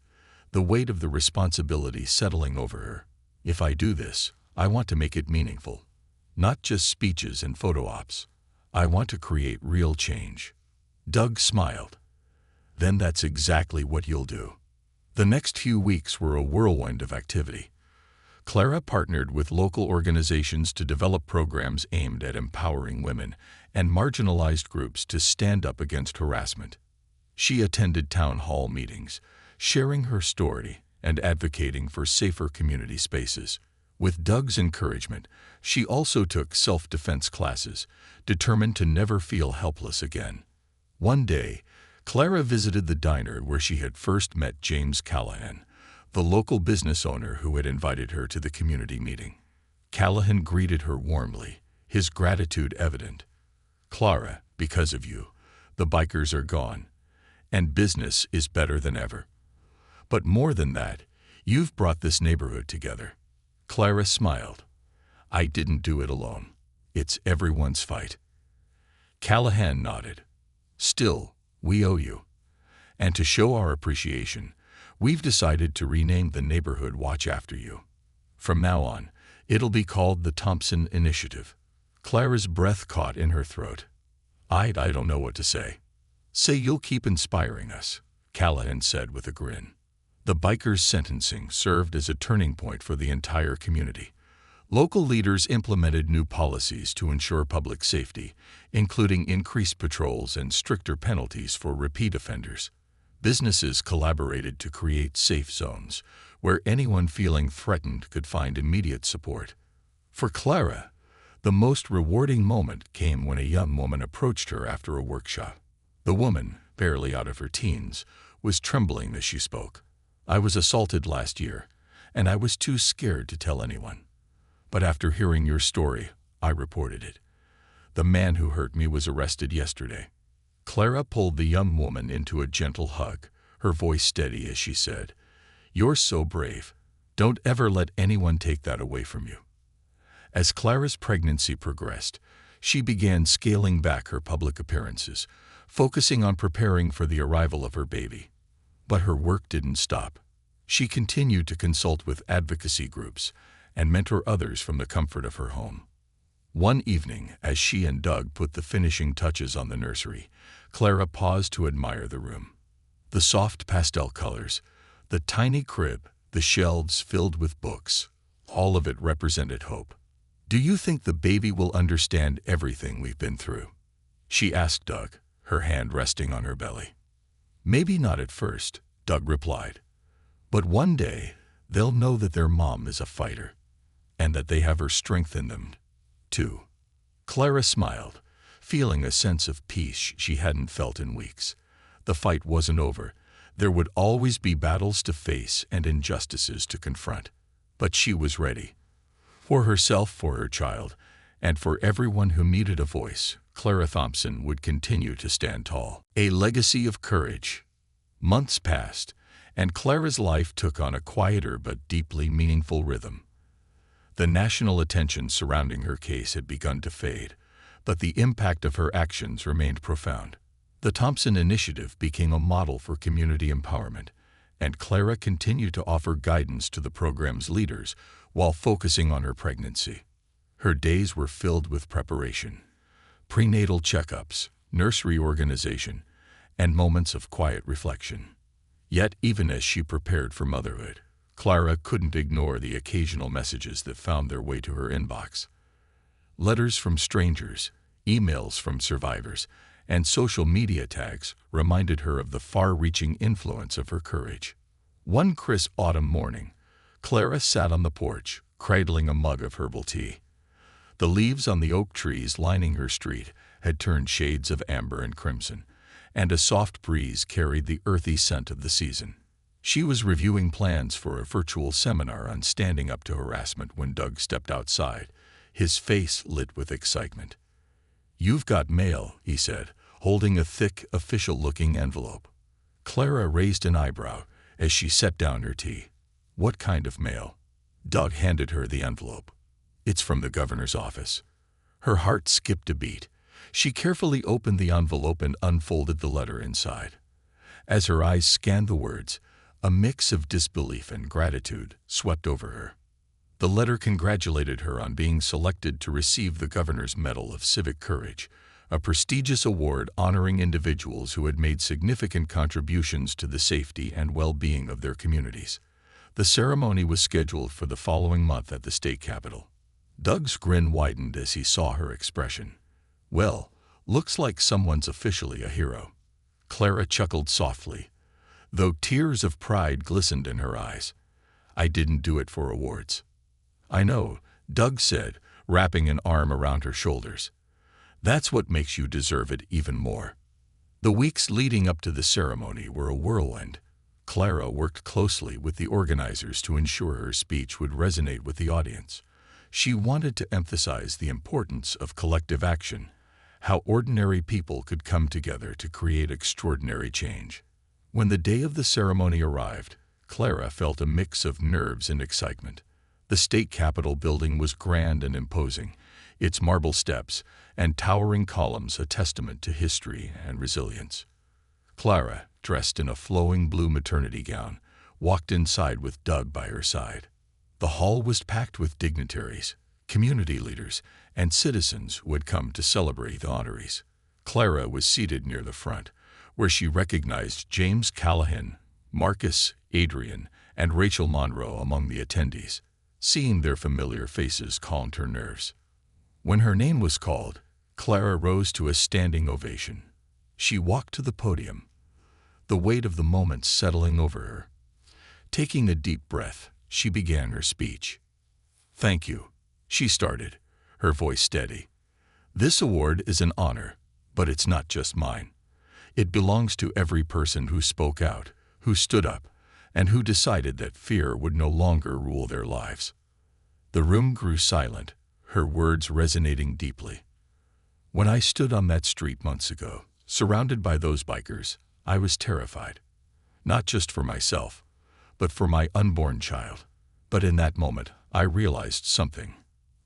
the weight of the responsibility settling over her. "If I do this, I want to make it meaningful. Not just speeches and photo ops. I want to create real change." Doug smiled. "Then that's exactly what you'll do." The next few weeks were a whirlwind of activity. Clara partnered with local organizations to develop programs aimed at empowering women and marginalized groups to stand up against harassment. She attended town hall meetings, sharing her story and advocating for safer community spaces. With Doug's encouragement, she also took self-defense classes, determined to never feel helpless again. One day, Clara visited the diner where she had first met James Callahan, the local business owner who had invited her to the community meeting. Callahan greeted her warmly, his gratitude evident. "Clara, because of you, the bikers are gone, and business is better than ever. But more than that, you've brought this neighborhood together." Clara smiled. "I didn't do it alone. It's everyone's fight." Callahan nodded. "Still, we owe you. And to show our appreciation, we've decided to rename the neighborhood Watch After You." From now on, it'll be called the Thompson Initiative." Clara's breath caught in her throat. I don't know what to say." "Say you'll keep inspiring us," Callahan said with a grin. The bikers' sentencing served as a turning point for the entire community. Local leaders implemented new policies to ensure public safety, including increased patrols and stricter penalties for repeat offenders. Businesses collaborated to create safe zones, where anyone feeling threatened could find immediate support. For Clara, the most rewarding moment came when a young woman approached her after a workshop. The woman, barely out of her teens, was trembling as she spoke. "I was assaulted last year, and I was too scared to tell anyone. But after hearing your story, I reported it. The man who hurt me was arrested yesterday." Clara pulled the young woman into a gentle hug, her voice steady as she said, "You're so brave. Don't ever let anyone take that away from you." As Clara's pregnancy progressed, she began scaling back her public appearances, focusing on preparing for the arrival of her baby. But her work didn't stop. She continued to consult with advocacy groups and mentor others from the comfort of her home. One evening, as she and Doug put the finishing touches on the nursery, Clara paused to admire the room. The soft pastel colors, the tiny crib, the shelves filled with books, all of it represented hope. "Do you think the baby will understand everything we've been through?" she asked Doug, her hand resting on her belly. "Maybe not at first," Doug replied. "But one day, they'll know that their mom is a fighter, and that they have her strength in them, too." Clara smiled, feeling a sense of peace she hadn't felt in weeks. The fight wasn't over. There would always be battles to face and injustices to confront. But she was ready. For herself, for her child, and for everyone who needed a voice, Clara Thompson would continue to stand tall. A legacy of courage. Months passed, and Clara's life took on a quieter but deeply meaningful rhythm. The national attention surrounding her case had begun to fade, but the impact of her actions remained profound. The Thompson Initiative became a model for community empowerment, and Clara continued to offer guidance to the program's leaders while focusing on her pregnancy. Her days were filled with preparation, prenatal checkups, nursery organization, and moments of quiet reflection. Yet, even as she prepared for motherhood, Clara couldn't ignore the occasional messages that found their way to her inbox. Letters from strangers, emails from survivors, and social media tags reminded her of the far-reaching influence of her courage. One crisp autumn morning, Clara sat on the porch, cradling a mug of herbal tea. The leaves on the oak trees lining her street had turned shades of amber and crimson, and a soft breeze carried the earthy scent of the season. She was reviewing plans for a virtual seminar on standing up to harassment when Doug stepped outside, his face lit with excitement. "You've got mail," he said, holding a thick, official-looking envelope. Clara raised an eyebrow as she set down her tea. "What kind of mail?" Doug handed her the envelope. "It's from the governor's office." Her heart skipped a beat. She carefully opened the envelope and unfolded the letter inside. As her eyes scanned the words, a mix of disbelief and gratitude swept over her. The letter congratulated her on being selected to receive the Governor's Medal of Civic Courage, a prestigious award honoring individuals who had made significant contributions to the safety and well-being of their communities. The ceremony was scheduled for the following month at the state capitol. Doug's grin widened as he saw her expression. "Well, looks like someone's officially a hero." Clara chuckled softly, though tears of pride glistened in her eyes. "I didn't do it for awards." "I know," Doug said, wrapping an arm around her shoulders. "That's what makes you deserve it even more." The weeks leading up to the ceremony were a whirlwind. Clara worked closely with the organizers to ensure her speech would resonate with the audience. She wanted to emphasize the importance of collective action, how ordinary people could come together to create extraordinary change. When the day of the ceremony arrived, Clara felt a mix of nerves and excitement. The state capitol building was grand and imposing, its marble steps and towering columns a testament to history and resilience. Clara, dressed in a flowing blue maternity gown, walked inside with Doug by her side. The hall was packed with dignitaries, community leaders, and citizens who had come to celebrate the honorees. Clara was seated near the front, where she recognized James Callahan, Marcus, Adrian, and Rachel Monroe among the attendees. Seeing their familiar faces calmed her nerves. When her name was called, Clara rose to a standing ovation. She walked to the podium, the weight of the moment settling over her. Taking a deep breath, she began her speech. "Thank you," she started, her voice steady. "This award is an honor, but it's not just mine. It belongs to every person who spoke out, who stood up, and who decided that fear would no longer rule their lives." The room grew silent, her words resonating deeply. "When I stood on that street months ago, surrounded by those bikers, I was terrified. Not just for myself, but for my unborn child. But in that moment, I realized something.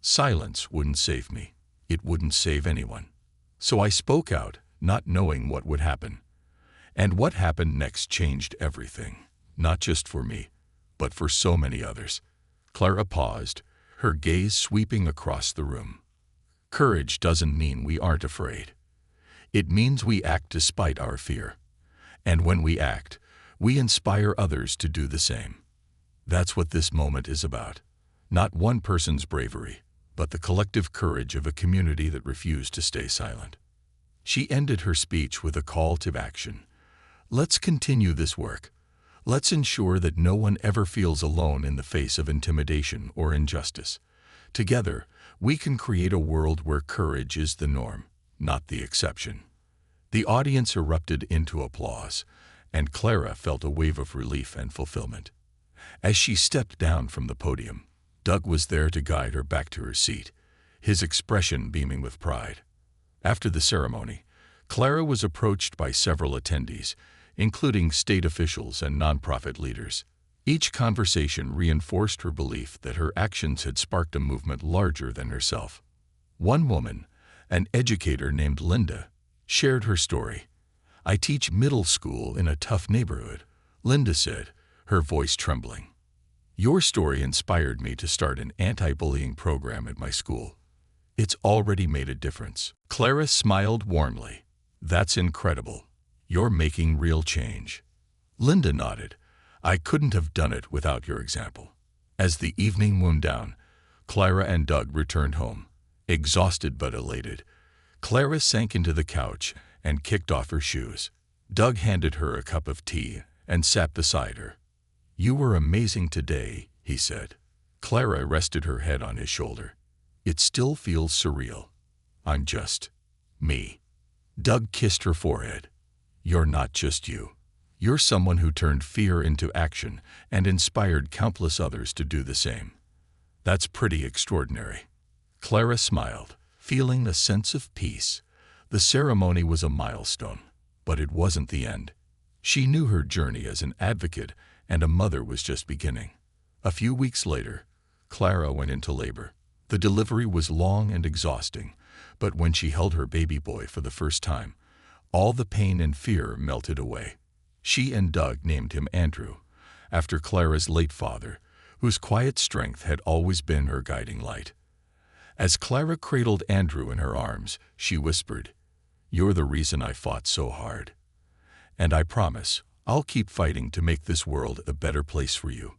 Silence wouldn't save me. It wouldn't save anyone. So I spoke out, not knowing what would happen. And what happened next changed everything, not just for me, but for so many others." Clara paused, her gaze sweeping across the room. Courage doesn't mean we aren't afraid. It means we act despite our fear. And when we act, we inspire others to do the same. That's what this moment is about. Not one person's bravery, but the collective courage of a community that refused to stay silent. She ended her speech with a call to action. Let's continue this work. Let's ensure that no one ever feels alone in the face of intimidation or injustice. Together, we can create a world where courage is the norm, not the exception. The audience erupted into applause, and Clara felt a wave of relief and fulfillment. As she stepped down from the podium, Doug was there to guide her back to her seat, his expression beaming with pride. After the ceremony, Clara was approached by several attendees, including state officials and nonprofit leaders. Each conversation reinforced her belief that her actions had sparked a movement larger than herself. One woman, an educator named Linda, shared her story. "I teach middle school in a tough neighborhood," Linda said, her voice trembling. "Your story inspired me to start an anti-bullying program at my school. It's already made a difference." Clara smiled warmly. "That's incredible. You're making real change." Linda nodded. "I couldn't have done it without your example." As the evening wound down, Clara and Doug returned home, exhausted but elated. Clara sank into the couch and kicked off her shoes. Doug handed her a cup of tea and sat beside her. "You were amazing today," he said. Clara rested her head on his shoulder. "It still feels surreal. I'm just me." Doug kissed her forehead. "You're not just you. You're someone who turned fear into action and inspired countless others to do the same. That's pretty extraordinary." Clara smiled, feeling a sense of peace. The ceremony was a milestone, but it wasn't the end. She knew her journey as an advocate and a mother was just beginning. A few weeks later, Clara went into labor. The delivery was long and exhausting, but when she held her baby boy for the first time, all the pain and fear melted away. She and Doug named him Andrew, after Clara's late father, whose quiet strength had always been her guiding light. As Clara cradled Andrew in her arms, she whispered, "You're the reason I fought so hard. And I promise, I'll keep fighting to make this world a better place for you."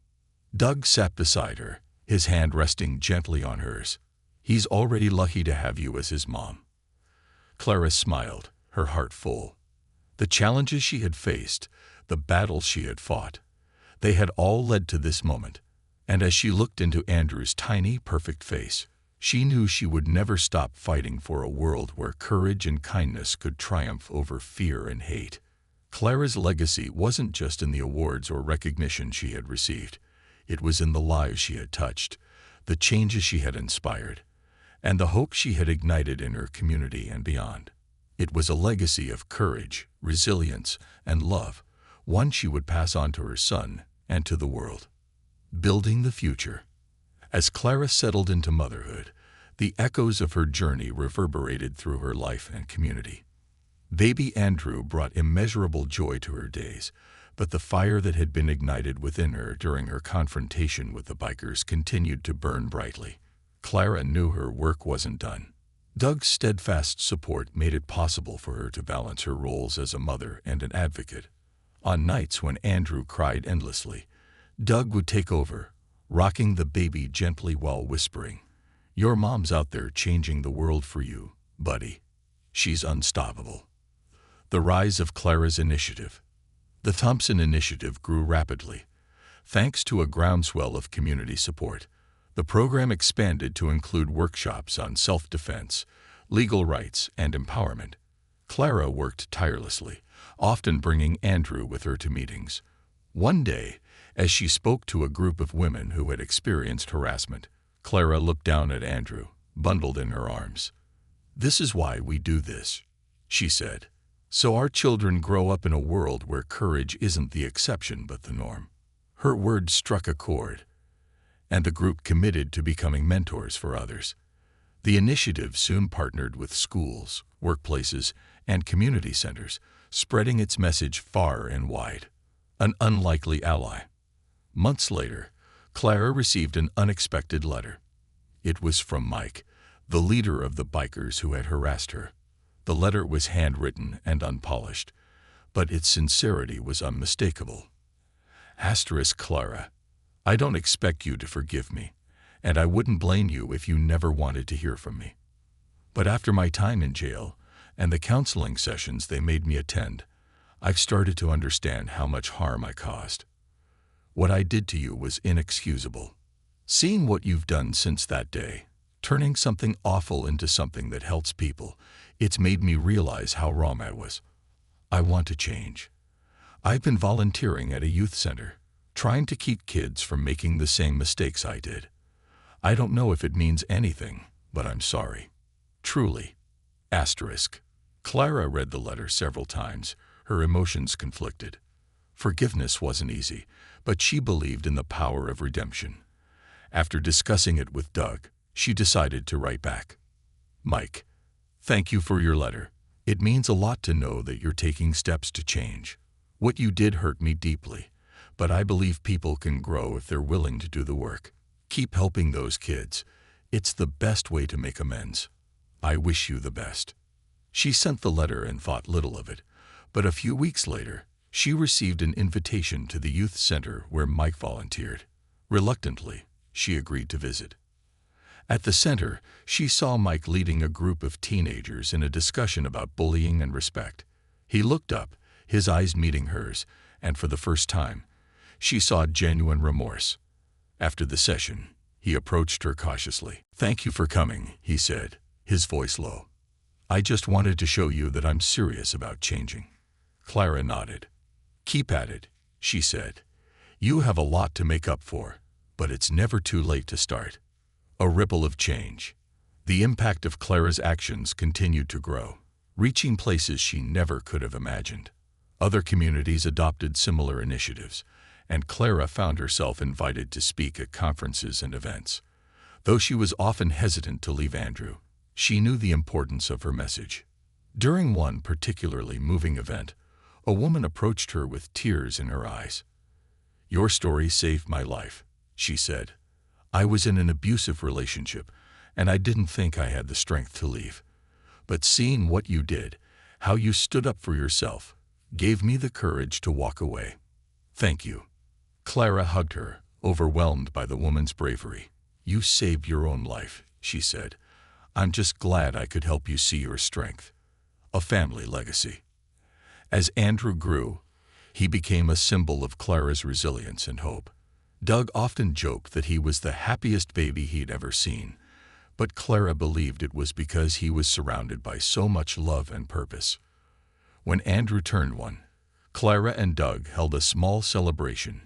Doug sat beside her, his hand resting gently on hers. "He's already lucky to have you as his mom." Clara smiled, her heart full. The challenges she had faced, the battles she had fought, they had all led to this moment. And as she looked into Andrew's tiny, perfect face, she knew she would never stop fighting for a world where courage and kindness could triumph over fear and hate. Clara's legacy wasn't just in the awards or recognition she had received. It was in the lives she had touched, the changes she had inspired, and the hope she had ignited in her community and beyond. It was a legacy of courage, resilience, and love, one she would pass on to her son and to the world. Building the future. As Clara settled into motherhood, the echoes of her journey reverberated through her life and community. Baby Andrew brought immeasurable joy to her days, but the fire that had been ignited within her during her confrontation with the bikers continued to burn brightly. Clara knew her work wasn't done. Doug's steadfast support made it possible for her to balance her roles as a mother and an advocate. On nights when Andrew cried endlessly, Doug would take over, rocking the baby gently while whispering, "Your mom's out there changing the world for you, buddy. She's unstoppable." The rise of Clara's initiative. The Thompson Initiative grew rapidly. Thanks to a groundswell of community support, the program expanded to include workshops on self-defense, legal rights, and empowerment. Clara worked tirelessly, often bringing Andrew with her to meetings. One day, as she spoke to a group of women who had experienced harassment, Clara looked down at Andrew, bundled in her arms. "This is why we do this," she said. "So our children grow up in a world where courage isn't the exception but the norm." Her words struck a chord, and the group committed to becoming mentors for others. The initiative soon partnered with schools, workplaces, and community centers, spreading its message far and wide. An unlikely ally. Months later, Clara received an unexpected letter. It was from Mike, the leader of the bikers who had harassed her. The letter was handwritten and unpolished, but its sincerity was unmistakable. Clara, I don't expect you to forgive me, and I wouldn't blame you if you never wanted to hear from me. But after my time in jail and the counseling sessions they made me attend, I've started to understand how much harm I caused. What I did to you was inexcusable. Seeing what you've done since that day, turning something awful into something that helps people, it's made me realize how wrong I was. I want to change. I've been volunteering at a youth center, trying to keep kids from making the same mistakes I did. I don't know if it means anything, but I'm sorry. Truly. Clara read the letter several times, her emotions conflicted. Forgiveness wasn't easy, but she believed in the power of redemption. After discussing it with Doug, she decided to write back. "Mike, thank you for your letter. It means a lot to know that you're taking steps to change. What you did hurt me deeply, but I believe people can grow if they're willing to do the work. Keep helping those kids. It's the best way to make amends. I wish you the best." She sent the letter and thought little of it, but a few weeks later, she received an invitation to the youth center where Mike volunteered. Reluctantly, she agreed to visit. At the center, she saw Mike leading a group of teenagers in a discussion about bullying and respect. He looked up, his eyes meeting hers, and for the first time, she saw genuine remorse. After the session, he approached her cautiously. "Thank you for coming," he said, his voice low. "I just wanted to show you that I'm serious about changing." Clara nodded. "Keep at it," she said. "You have a lot to make up for, but it's never too late to start." A ripple of change. The impact of Clara's actions continued to grow, reaching places she never could have imagined. Other communities adopted similar initiatives, and Clara found herself invited to speak at conferences and events. Though she was often hesitant to leave Andrew, she knew the importance of her message. During one particularly moving event, a woman approached her with tears in her eyes. "Your story saved my life," she said. "I was in an abusive relationship, and I didn't think I had the strength to leave. But seeing what you did, how you stood up for yourself, gave me the courage to walk away. Thank you." Clara hugged her, overwhelmed by the woman's bravery. "You saved your own life," she said. "I'm just glad I could help you see your strength." A family legacy. As Andrew grew, he became a symbol of Clara's resilience and hope. Doug often joked that he was the happiest baby he'd ever seen, but Clara believed it was because he was surrounded by so much love and purpose. When Andrew turned one, Clara and Doug held a small celebration,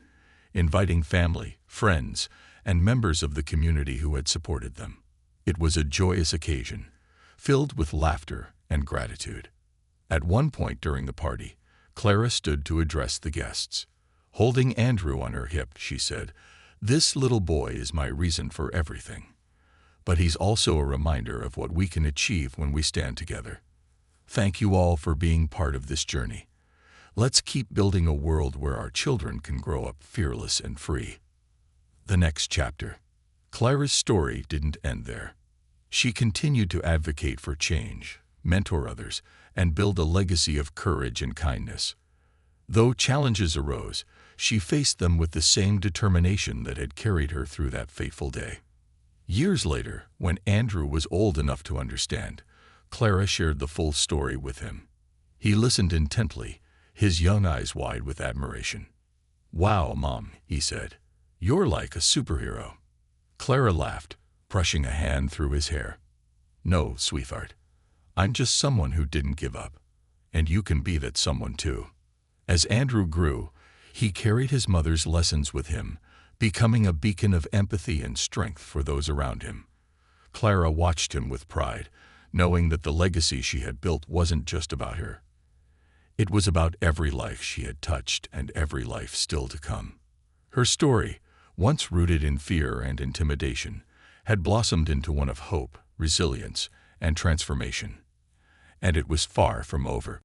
inviting family, friends, and members of the community who had supported them. It was a joyous occasion, filled with laughter and gratitude. At one point during the party, Clara stood to address the guests. Holding Andrew on her hip, she said, "This little boy is my reason for everything. But he's also a reminder of what we can achieve when we stand together. Thank you all for being part of this journey. Let's keep building a world where our children can grow up fearless and free. The next chapter. Clara's story didn't end there. She continued to advocate for change, mentor others, and build a legacy of courage and kindness. Though challenges arose, she faced them with the same determination that had carried her through that fateful day. Years later, when Andrew was old enough to understand, Clara shared the full story with him. He listened intently, his young eyes wide with admiration. "Wow, Mom," he said. "You're like a superhero." Clara laughed, brushing a hand through his hair. "No, sweetheart. I'm just someone who didn't give up. And you can be that someone too." As Andrew grew, he carried his mother's lessons with him, becoming a beacon of empathy and strength for those around him. Clara watched him with pride, knowing that the legacy she had built wasn't just about her. It was about every life she had touched and every life still to come. Her story, once rooted in fear and intimidation, had blossomed into one of hope, resilience, and transformation. And it was far from over.